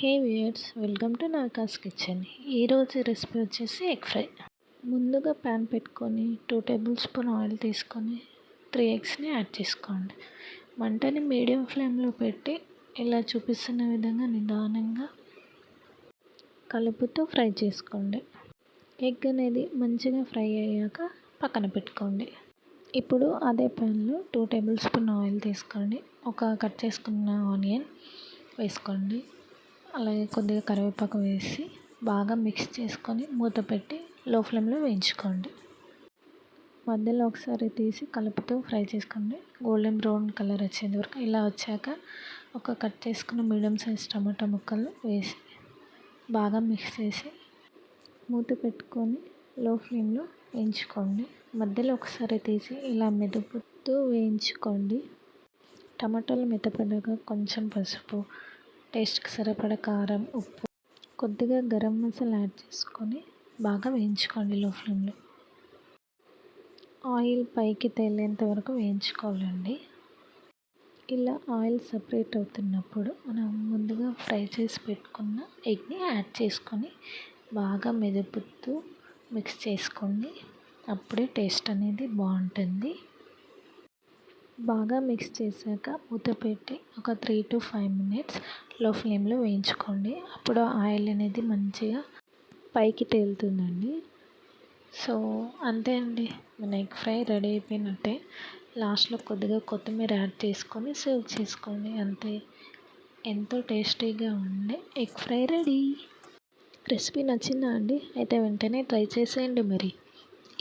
Hey viewers, welcome to Naka's kitchen. ఈరోజు recipe వచ్చేసి egg fry. ముందుగా ప్యాన్ పెట్టుకొని 2 టేబుల్ స్పూన్ ఆయిల్ తీసుకొని 3 ఎగ్స్ని యాడ్ చేసుకోండి. మంటని మీడియం ఫ్లేమ్లో పెట్టి ఇలా చూపిస్తున్న విధంగా నిదానంగా కలుపుతూ ఫ్రై చేసుకోండి. ఎగ్ అనేది మంచిగా ఫ్రై అయ్యాక పక్కన పెట్టుకోండి. ఇప్పుడు అదే ప్యాన్లో 2 టేబుల్ స్పూన్ ఆయిల్ తీసుకోండి. ఒక కట్ చేసుకున్న ఆనియన్ వేసుకోండి. అలాగే కొద్దిగా కరివేపాకు వేసి బాగా మిక్స్ చేసుకొని మూత పెట్టి లో ఫ్లేమ్లో వేయించుకోండి. మధ్యలో ఒకసారి తీసి కలుపుతూ ఫ్రై చేసుకోండి. గోల్డెన్ బ్రౌన్ కలర్ వచ్చేంత వరకు. ఇలా వచ్చాక ఒక కట్ చేసుకున్న మీడియం సైజ్ టమాటా ముక్కలు వేసి బాగా మిక్స్ చేసి మూత పెట్టుకొని లో ఫ్లేమ్లో వేయించుకోండి. మధ్యలో ఒకసారి తీసి ఇలా మెదుపుతూ వేయించుకోండి. టమాటాలు మెత్తపడ్డాక కొంచెం పసుపు, టేస్ట్కి సరిపడా కారం, ఉప్పు, కొద్దిగా గరం మసాలా యాడ్ చేసుకొని బాగా వేయించుకోండి లో ఫ్లేమ్లో. ఆయిల్ పైకి తేలేంత వరకు వేయించుకోవాలండి. ఇలా ఆయిల్ సపరేట్ అవుతున్నప్పుడు మనం ముందుగా ఫ్రై చేసి పెట్టుకున్న ఎగ్ని యాడ్ చేసుకొని బాగా మెదుపుతూ మిక్స్ చేసుకోండి. అప్పుడే టేస్ట్ అనేది బాగుంటుంది. బాగా మిక్స్ చేశాక మూత పెట్టి ఒక 3 to 5 మినిట్స్ లో ఫ్లేమ్లో వేయించుకోండి. అప్పుడు ఆయిల్ అనేది మంచిగా పైకి తేలుతుందండి. సో అంతే అండి, మన ఎగ్ ఫ్రై రెడీ అయిపోయినట్టే. లాస్ట్లో కొద్దిగా కొత్తిమీర యాడ్ చేసుకొని సర్వ్ చేసుకోండి. అంతే, ఎంతో టేస్టీగా ఉండే ఎగ్ ఫ్రై రెడీ. రెసిపీ నచ్చిందా అండి? అయితే వెంటనే ట్రై చేసేయండి. మరి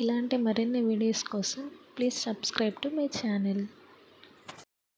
ఇలాంటి మరిన్ని వీడియోస్ కోసం please subscribe to my channel.